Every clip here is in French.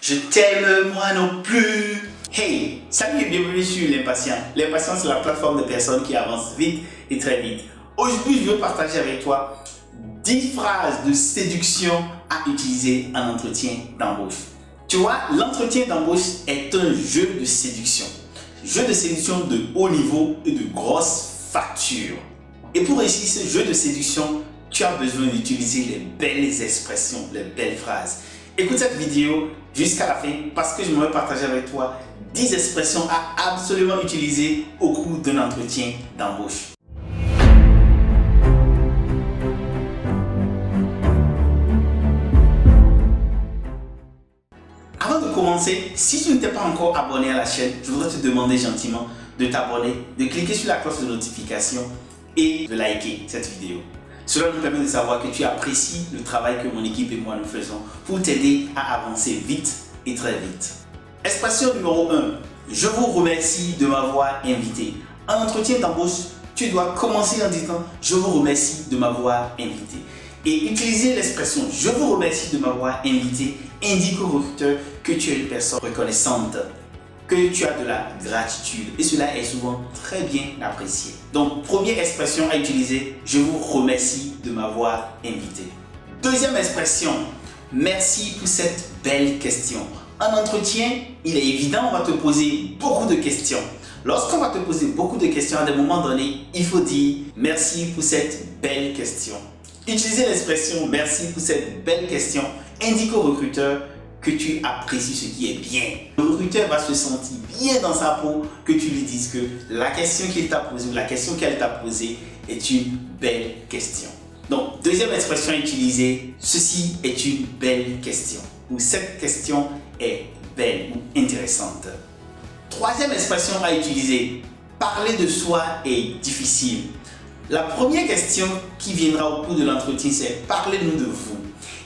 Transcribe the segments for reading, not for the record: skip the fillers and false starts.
Je t'aime moi non plus. Hey, salut et bienvenue sur L'Impatient. L'Impatient, c'est la plateforme de personnes qui avancent vite et très vite. Aujourd'hui, je veux partager avec toi 10 phrases de séduction à utiliser en entretien d'embauche. Tu vois, l'entretien d'embauche est un jeu de séduction. Jeu de séduction de haut niveau et de grosse facture. Et pour réussir ce jeu de séduction, tu as besoin d'utiliser les belles expressions, les belles phrases. Écoute cette vidéo jusqu'à la fin parce que je vais partager avec toi 10 expressions à absolument utiliser au cours d'un entretien d'embauche. Avant de commencer, si tu ne t'es pas encore abonné à la chaîne, je voudrais te demander gentiment de t'abonner, de cliquer sur la cloche de notification et de liker cette vidéo. Cela nous permet de savoir que tu apprécies le travail que mon équipe et moi nous faisons pour t'aider à avancer vite et très vite. Expression numéro 1. Je vous remercie de m'avoir invité. En entretien d'embauche, tu dois commencer en disant « Je vous remercie de m'avoir invité ». Et utiliser l'expression « Je vous remercie de m'avoir invité » indique au recruteur que tu es une personne reconnaissante, que tu as de la gratitude et cela est souvent très bien apprécié. Donc, première expression à utiliser, je vous remercie de m'avoir invité. Deuxième expression, merci pour cette belle question. En entretien, il est évident, on va te poser beaucoup de questions. Lorsqu'on va te poser beaucoup de questions, à des moments donnés, il faut dire merci pour cette belle question. Utiliser l'expression merci pour cette belle question indique au recruteur que tu apprécies ce qui est bien. Le recruteur va se sentir bien dans sa peau que tu lui dises que la question qu'il t'a posée ou la question qu'elle t'a posée est une belle question. Donc, deuxième expression à utiliser, ceci est une belle question ou cette question est belle ou intéressante. Troisième expression à utiliser, parler de soi est difficile. La première question qui viendra au cours de l'entretien, c'est parlez-nous de vous.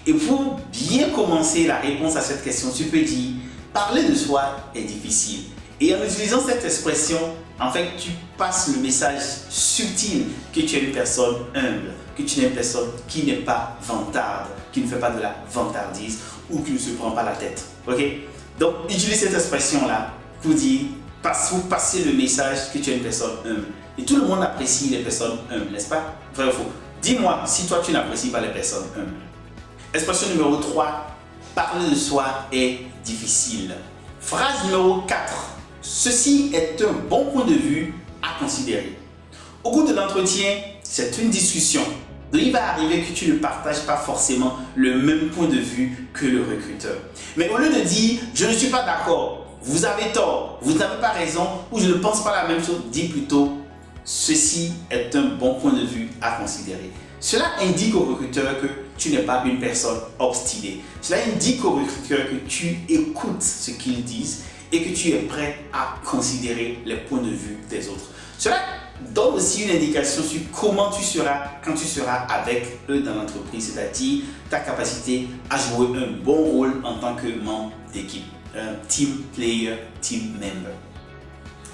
Et pour bien commencer la réponse à cette question, tu peux dire parler de soi est difficile. Et en utilisant cette expression, en fait, tu passes le message subtil que tu es une personne humble, que tu es une personne qui n'est pas vantarde, qui ne fait pas de la vantardise ou qui ne se prend pas la tête. Ok? Donc, utilise cette expression-là pour dire, pour passer le message que tu es une personne humble. Et tout le monde apprécie les personnes humbles, n'est-ce pas? Vrai ou faux? Dis-moi si toi tu n'apprécies pas les personnes humbles. Expression numéro 3, parler de soi est difficile. Phrase numéro 4, ceci est un bon point de vue à considérer. Au cours de l'entretien, c'est une discussion. Donc il va arriver que tu ne partages pas forcément le même point de vue que le recruteur. Mais au lieu de dire je ne suis pas d'accord, vous avez tort, vous n'avez pas raison ou je ne pense pas la même chose, dis plutôt ceci est un bon point de vue à considérer. Cela indique au recruteur que tu n'es pas une personne obstinée. Cela indique au recruteur que tu écoutes ce qu'ils disent et que tu es prêt à considérer les points de vue des autres. Cela donne aussi une indication sur comment tu seras quand tu seras avec eux dans l'entreprise, c'est-à-dire ta capacité à jouer un bon rôle en tant que membre d'équipe, un team player, team member.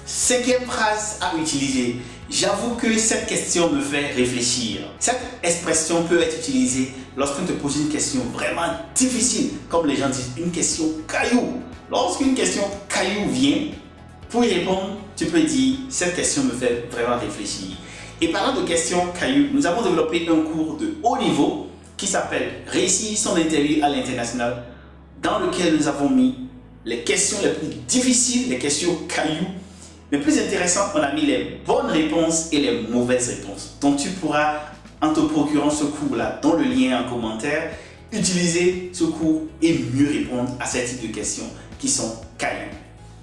Cinquième phrase à utiliser. J'avoue que cette question me fait réfléchir. Cette expression peut être utilisée lorsqu'on te pose une question vraiment difficile, comme les gens disent, une question caillou. Lorsqu'une question caillou vient, pour y répondre, tu peux dire cette question me fait vraiment réfléchir. Et parlant de questions caillou, nous avons développé un cours de haut niveau qui s'appelle Réussir son interview à l'international, dans lequel nous avons mis les questions les plus difficiles, les questions caillou. Mais plus intéressant, on a mis les bonnes réponses et les mauvaises réponses. Donc tu pourras, en te procurant ce cours-là, dans le lien en commentaire, utiliser ce cours et mieux répondre à ces types de questions qui sont cailloux.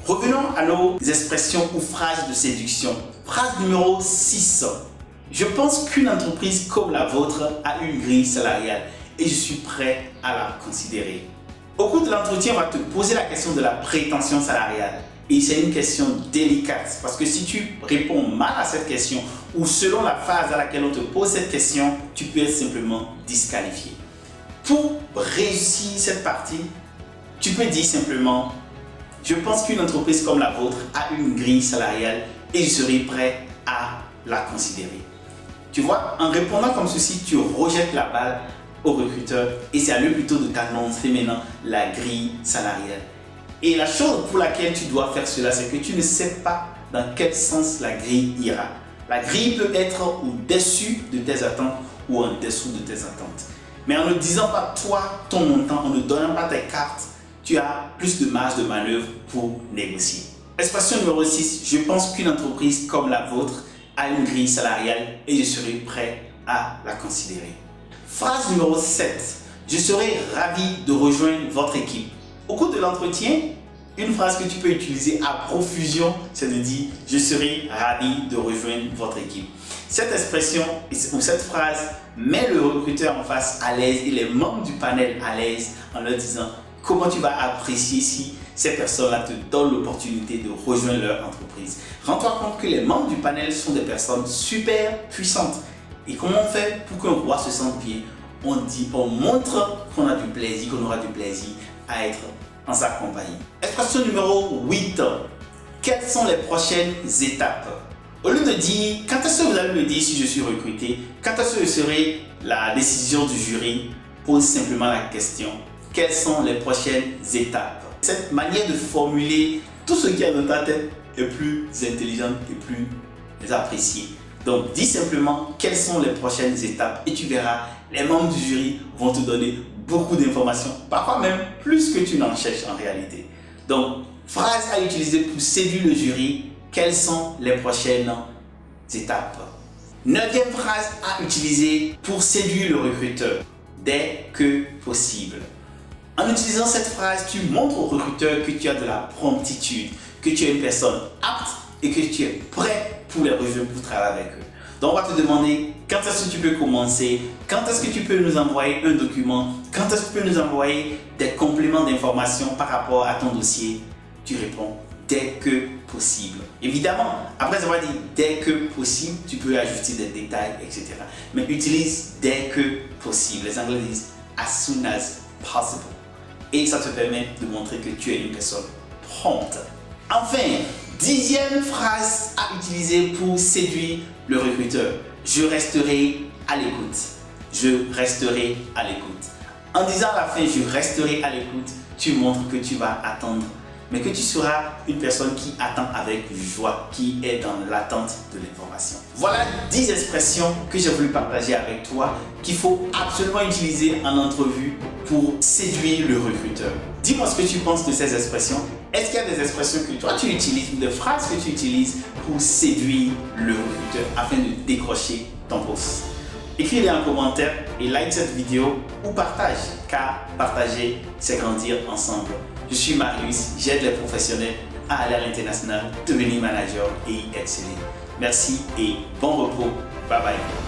Revenons à nos expressions ou phrases de séduction. Phrase numéro 6. Je pense qu'une entreprise comme la vôtre a une grille salariale et je suis prêt à la considérer. Au cours de l'entretien, on va te poser la question de la prétention salariale. Et c'est une question délicate parce que si tu réponds mal à cette question ou selon la phase à laquelle on te pose cette question, tu peux être simplement disqualifié. Pour réussir cette partie, tu peux dire simplement je pense qu'une entreprise comme la vôtre a une grille salariale et je serai prêt à la considérer. Tu vois, en répondant comme ceci, tu rejettes la balle au recruteur et c'est à lui plutôt de t'annoncer maintenant la grille salariale. Et la chose pour laquelle tu dois faire cela, c'est que tu ne sais pas dans quel sens la grille ira. La grille peut être au-dessus de tes attentes ou en dessous de tes attentes. Mais en ne disant pas toi, ton montant, en ne donnant pas tes cartes, tu as plus de marge de manœuvre pour négocier. Expression numéro 6, je pense qu'une entreprise comme la vôtre a une grille salariale et je serai prêt à la considérer. Phrase numéro 7, je serai ravi de rejoindre votre équipe. Au cours de l'entretien, une phrase que tu peux utiliser à profusion, c'est de dire « Je serai ravi de rejoindre votre équipe ». Cette expression ou cette phrase met le recruteur en face à l'aise et les membres du panel à l'aise en leur disant comment tu vas apprécier si ces personnes-là te donnent l'opportunité de rejoindre leur entreprise. Rends-toi compte que les membres du panel sont des personnes super puissantes. Et comment on fait pour qu'un roi se sente bien? On montre qu'on a du plaisir, qu'on aura du plaisir à être en sa compagnie. Expression numéro 8. Quelles sont les prochaines étapes? Au lieu de dire quand est-ce que vous allez me dire si je suis recruté, quand est-ce que serait la décision du jury, pose simplement la question. Quelles sont les prochaines étapes? Cette manière de formuler tout ce qui est dans ta tête est plus intelligente et plus appréciée. Donc dis simplement quelles sont les prochaines étapes et tu verras, les membres du jury vont te donner beaucoup d'informations, parfois même plus que tu n'en cherches en réalité. Donc, phrase à utiliser pour séduire le jury, quelles sont les prochaines étapes? 9e phrase à utiliser pour séduire le recruteur, dès que possible. En utilisant cette phrase, tu montres au recruteur que tu as de la promptitude, que tu es une personne apte et que tu es prêt pour les rejoindre, pour travailler avec eux. Donc on va te demander quand est-ce que tu peux commencer, quand est-ce que tu peux nous envoyer un document, quand est-ce que tu peux nous envoyer des compléments d'informations par rapport à ton dossier. Tu réponds dès que possible. Évidemment, après avoir dit dès que possible, tu peux ajouter des détails, etc. Mais utilise dès que possible. Les Anglais disent as soon as possible. Et ça te permet de montrer que tu es une personne prompte. Enfin, 10e phrase à utiliser pour séduire le recruteur. Je resterai à l'écoute. Je resterai à l'écoute. En disant à la fin, je resterai à l'écoute, tu montres que tu vas attendre, mais que tu seras une personne qui attend avec joie, qui est dans l'attente de l'information. Voilà 10 expressions que j'ai voulu partager avec toi qu'il faut absolument utiliser en entrevue pour séduire le recruteur. Dis-moi ce que tu penses de ces expressions. Est-ce qu'il y a des expressions que toi tu utilises ou des phrases que tu utilises pour séduire le recruteur afin de décrocher ton poste? Écris-les en commentaire et like cette vidéo ou partage, car partager, c'est grandir ensemble. Je suis Marius, j'aide les professionnels à aller à l'international, devenir manager et y exceller. Merci et bon repos. Bye bye.